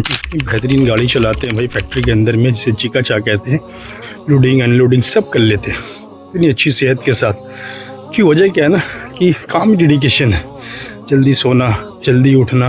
इतनी बेहतरीन गाड़ी चलाते हैं भाई फैक्ट्री के अंदर में, जिसे चिका चा कहते हैं। लोडिंग अनलोडिंग सब कर लेते हैं इतनी अच्छी सेहत के साथ। की वजह क्या है ना कि काम डेडिकेशन है, जल्दी सोना, जल्दी उठना।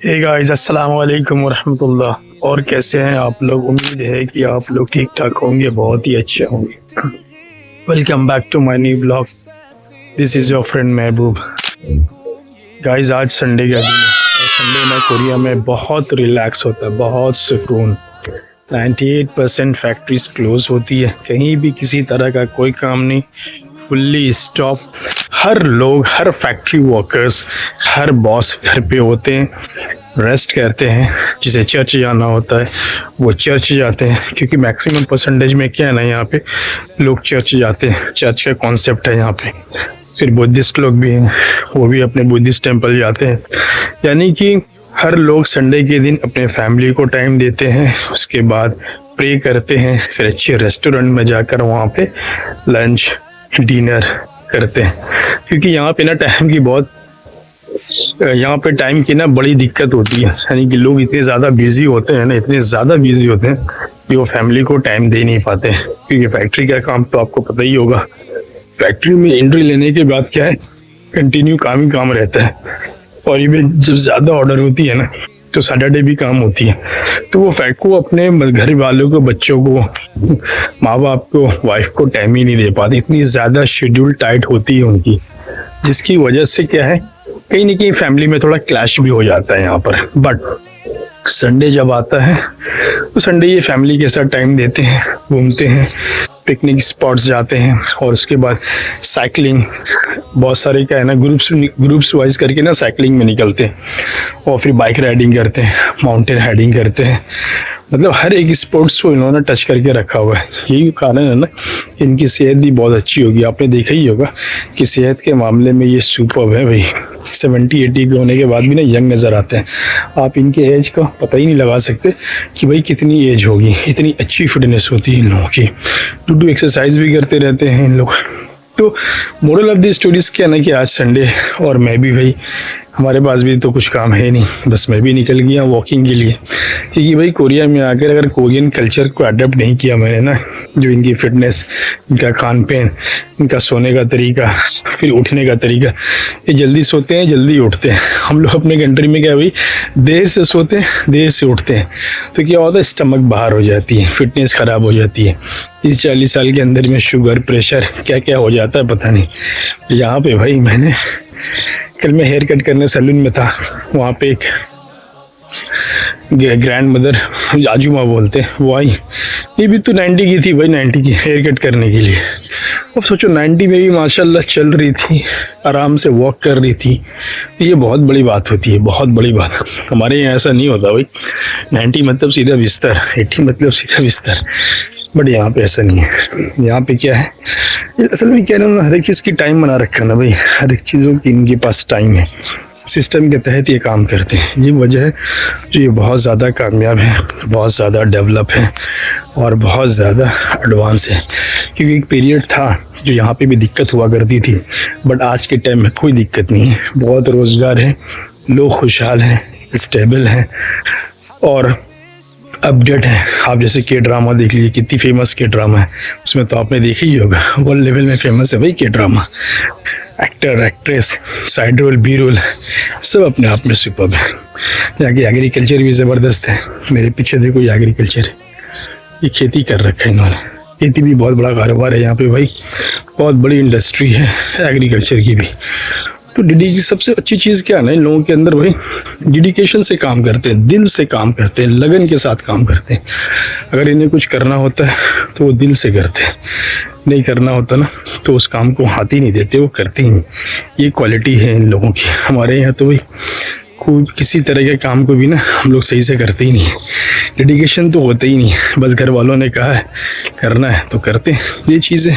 हे गाइस अस्सलाम वालेकुम रहमतुल्लाह। और कैसे हैं आप लोग? उम्मीद है कि आप लोग ठीक ठाक होंगे, बहुत ही अच्छे होंगे। Welcome back to my new blog. This is your friend Mehboob. Guys आज संडे का दिन है और संडे में कोरिया में बहुत रिलैक्स होता है, बहुत सुकून। 98% फैक्ट्रीज क्लोज होती है, कहीं भी किसी तरह का कोई काम नहीं, फुल्ली स्टॉप। हर लोग, हर फैक्ट्री वर्कर्स, हर बॉस घर पे होते हैं, रेस्ट करते हैं। जिसे चर्च जाना होता है वो चर्च जाते हैं, क्योंकि मैक्सिमम परसेंटेज में क्या है ना, यहाँ पे लोग चर्च जाते हैं। चर्च का कॉन्सेप्ट है यहाँ पे। फिर बुद्धिस्ट लोग भी हैं, वो भी अपने बुद्धिस्ट टेम्पल जाते हैं। यानी कि हर लोग संडे के दिन अपने फैमिली को टाइम देते हैं, उसके बाद प्रे करते हैं, फिर अच्छे रेस्टोरेंट में जाकर वहाँ पे लंच डिनर करते हैं। क्योंकि यहाँ पे ना टाइम की बहुत, यहाँ पे टाइम की ना बड़ी दिक्कत होती है। यानी कि लोग इतने ज़्यादा बिजी होते हैं ना, इतने ज़्यादा बिजी होते हैं कि वो फैमिली को टाइम दे नहीं पाते हैं। क्योंकि फैक्ट्री का काम तो आपको पता ही होगा, फैक्ट्री में एंट्री लेने के बाद क्या है, कंटिन्यू काम ही काम रहता है। और ये जब ज़्यादा ऑर्डर होती है ना, तो सैटरडे भी काम होती है। तो वो फैक्ट को अपने घर वालों को, बच्चों को, माँ बाप को, वाइफ को टाइम ही नहीं दे पाते। इतनी ज़्यादा शेड्यूल टाइट होती है उनकी, जिसकी वजह से क्या है, कहीं ना कहीं फैमिली में थोड़ा क्लैश भी हो जाता है यहाँ पर। बट संडे जब आता है तो संडे ये फैमिली के साथ टाइम देते हैं, घूमते हैं, पिकनिक स्पॉट्स जाते हैं, और उसके बाद साइकिलिंग, बहुत सारे क्या है ना, ग्रुप्स वाइज करके ना साइकिलिंग में निकलते हैं, और फिर बाइक राइडिंग करते हैं, माउंटेन राइडिंग करते हैं। मतलब हर एक स्पोर्ट्स को इन्होंने टच करके रखा हुआ है। यही कारण है ना, इनकी सेहत भी बहुत अच्छी होगी। आपने देखा ही होगा कि सेहत के मामले में ये सुपर्ब है भाई। 70-80 के होने के बाद भी ना यंग नज़र आते हैं। आप इनके एज का पता ही नहीं लगा सकते कि भाई कितनी एज होगी। इतनी अच्छी फिटनेस होती है इन लोगों की। टू एक्सरसाइज भी करते रहते हैं इन लोग। तो मोरल ऑफ द स्टोरीज क्या ना कि आज संडे, और मैं भी भाई, हमारे पास भी तो कुछ काम है नहीं, बस मैं भी निकल गया वॉकिंग के लिए। क्योंकि भाई कोरिया में आकर अगर कोरियन कल्चर को अडेप्ट नहीं किया मैंने ना, जो इनकी फिटनेस, इनका खान पान, इनका सोने का तरीका, फिर उठने का तरीका, ये जल्दी सोते हैं जल्दी उठते हैं। हम लोग अपने कंट्री में क्या भाई, देर से सोते हैं देर से उठते हैं, तो क्या होता है, स्टमक बाहर हो जाती है, फिटनेस ख़राब हो जाती है। 30-40 साल के अंदर में शुगर, प्रेशर, क्या क्या हो जाता है पता नहीं। यहाँ पे भाई मैंने कल मैं हेयर कट करने सैलून में था, वहाँ पे एक ग्रैंड मदर, आजूमा बोलते हैं, वो आई। ये भी तो 90 की थी भाई, 90 की हेयर कट करने के लिए। अब सोचो 90 में भी माशाल्लाह चल रही थी, आराम से वॉक कर रही थी। ये बहुत बड़ी बात होती है, बहुत बड़ी बात। हमारे यहाँ ऐसा नहीं होता भाई, 90 मतलब सीधा बिस्तर, 80 मतलब सीधा बिस्तर। बट यहाँ पे ऐसा नहीं है। यहाँ पे क्या है, असल में क्या है ना, हर एक चीज़ की टाइम बना रखा ना भाई, हर एक चीज़ों की इनके पास टाइम है। सिस्टम के तहत ये काम करते हैं। ये वजह है जो ये बहुत ज़्यादा कामयाब है, बहुत ज़्यादा डेवलप है, और बहुत ज़्यादा एडवांस है। क्योंकि एक पीरियड था जो यहाँ पे भी दिक्कत हुआ करती थी, बट आज के टाइम में कोई दिक्कत नहीं है। बहुत रोज़गार है, लोग खुशहाल हैं, स्टेबल हैं, और अपडेट है। आप जैसे के ड्रामा देख लीजिए, कितनी फेमस के ड्रामा है, उसमें तो आपने देखा ही होगा, वर्ल्ड लेवल में फेमस है भाई के ड्रामा। Actor, actress, side role, B role, सब अपने आप में सुपर्ब है। यहाँ की एग्रीकल्चर भी ज़बरदस्त है। मेरे पीछे देखो ये एग्रीकल्चर है, ये खेती कर रखा है इन्होंने। खेती भी बहुत बड़ा कारोबार है यहाँ पे भाई, बहुत बड़ी इंडस्ट्री है एग्रीकल्चर की भी। तो डेडिकेशन सबसे अच्छी चीज़ क्या है ना, इन लोगों के अंदर भाई डेडिकेशन से काम करते हैं, दिल से काम करते हैं, लगन के साथ काम करते हैं। अगर इन्हें कुछ करना होता है तो वो दिल से करते हैं, नहीं करना होता ना तो उस काम को हाथ ही नहीं देते, वो करते ही नहीं। ये क्वालिटी है इन लोगों की। हमारे यहाँ तो भाई कोई किसी तरह के काम को भी ना हम लोग सही से करते ही नहीं, डेडिकेशन तो होता ही नहीं। बस घर वालों ने कहा है करना है तो करते हैं। ये चीज़ें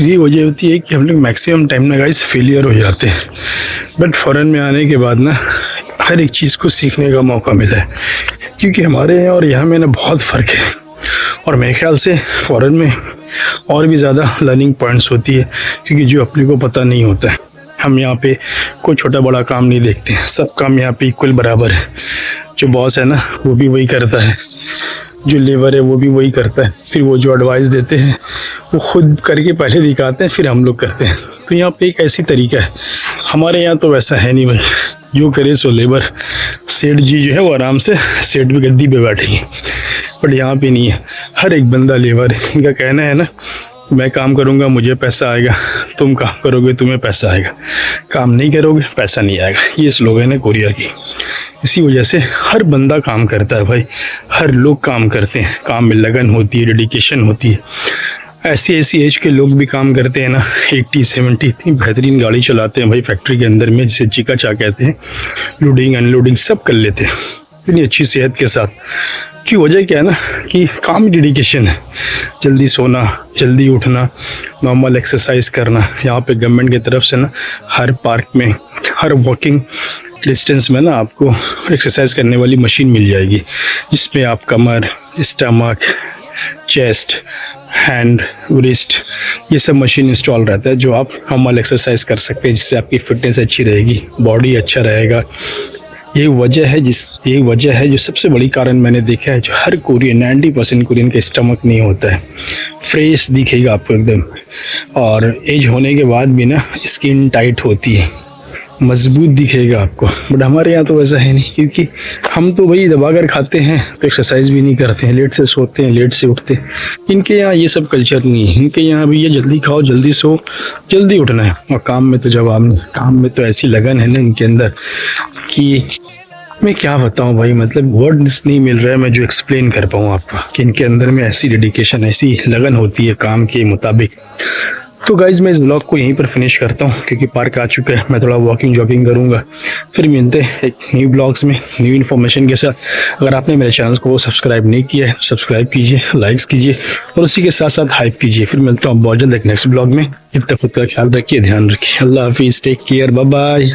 ये वजह होती है कि हम लोग मैक्सिमम टाइम ना गाइस फेलियर हो जाते हैं, बट फ़ॉरेन में आने के बाद ना हर एक चीज़ को सीखने का मौका मिला है, क्योंकि हमारे यहाँ और यहाँ में ना बहुत फ़र्क है। और मेरे ख्याल से फ़ॉरेन में और भी ज़्यादा लर्निंग पॉइंट्स होती है, क्योंकि जो अपने को पता नहीं होता है। हम यहाँ पे कोई छोटा बड़ा काम नहीं देखते हैं, सब काम यहाँ पे इक्वल बराबर है। जो बॉस है ना वो भी वही करता है, जो लेबर है वो भी वही करता है, फिर वो जो एडवाइस देते हैं वो खुद करके पहले दिखाते हैं, फिर हम लोग करते हैं। तो यहाँ पे एक ऐसी तरीका है, हमारे यहाँ तो वैसा है नहीं भाई, जो करे सो लेबर। सेठ जी जो है वो आराम से सेठ भी गद्दी पे बैठेंगे, बट यहाँ पे नहीं है, हर एक बंदा लेबर है। इनका कहना है ना, मैं काम करूँगा मुझे पैसा आएगा, तुम काम करोगे तुम्हें पैसा आएगा, काम नहीं करोगे पैसा नहीं आएगा। ये स्लोगन है कोरिया की। इसी वजह से हर बंदा काम करता है भाई, हर लोग काम करते हैं, काम में लगन होती है, डेडिकेशन होती है। ऐसी ऐसी एज के लोग भी काम करते हैं ना, 80-70, इतनी बेहतरीन गाड़ी चलाते हैं भाई फैक्ट्री के अंदर में, जिसे चिका चा कहते हैं, लोडिंग अनलोडिंग सब कर लेते हैं इतनी अच्छी सेहत के साथ। की वजह क्या है ना कि काम डेडिकेशन है, जल्दी सोना, जल्दी उठना, नॉर्मल एक्सरसाइज करना। यहाँ पे गवर्नमेंट की तरफ से ना हर पार्क में, हर वॉकिंग डिस्टेंस में ना आपको एक्सरसाइज करने वाली मशीन मिल जाएगी, जिसमें आप कमर, स्टमक, चेस्ट, हैंड, रिस्ट, ये सब मशीन इंस्टॉल रहता है, जो आप नॉर्मल एक्सरसाइज कर सकते हैं, जिससे आपकी फिटनेस अच्छी रहेगी, बॉडी अच्छा रहेगा। ये वजह है जो सबसे बड़ी कारण मैंने देखा है, जो हर कोरियन 90% कोरियन का स्टमक नहीं होता है, फ्रेश दिखेगा आपको एकदम, और एज होने के बाद भी ना स्किन टाइट होती है, मजबूत दिखेगा आपको। बट हमारे यहाँ तो वैसा है नहीं, क्योंकि हम तो भाई दबाकर खाते हैं, तो एक्सरसाइज भी नहीं करते हैं, लेट से सोते हैं, लेट से उठते हैं। इनके यहाँ ये सब कल्चर नहीं है, इनके यहाँ भी ये जल्दी खाओ, जल्दी सो, जल्दी उठना है। और काम में तो जवाब नहीं, काम में तो ऐसी लगन है ना इनके अंदर कि मैं क्या बताऊं भाई, मतलब वर्ड्स नहीं मिल रहा है मैं जो एक्सप्लेन कर पाऊँ आपको, कि इनके अंदर में ऐसी डेडिकेशन, ऐसी लगन होती है काम के मुताबिक। तो गाइज़ मैं इस ब्लॉग को यहीं पर फिनिश करता हूँ, क्योंकि पार्क आ चुका है, मैं थोड़ा वॉकिंग जॉगिंग करूँगा। फिर मिलते हैं एक न्यू ब्लॉग्स में न्यू इन्फॉर्मेशन के साथ। अगर आपने मेरे चैनल को सब्सक्राइब नहीं किया है, सब्सक्राइब कीजिए, लाइक्स कीजिए, और उसी के साथ साथ हाइप कीजिए। फिर मिलता हूँ बहुत जल्द एक नेक्स्ट ब्लॉग में। जब तक खुद का ख्याल रखिए, ध्यान रखिए। अल्लाह हाफिज़, टेक केयर, बाय बाय।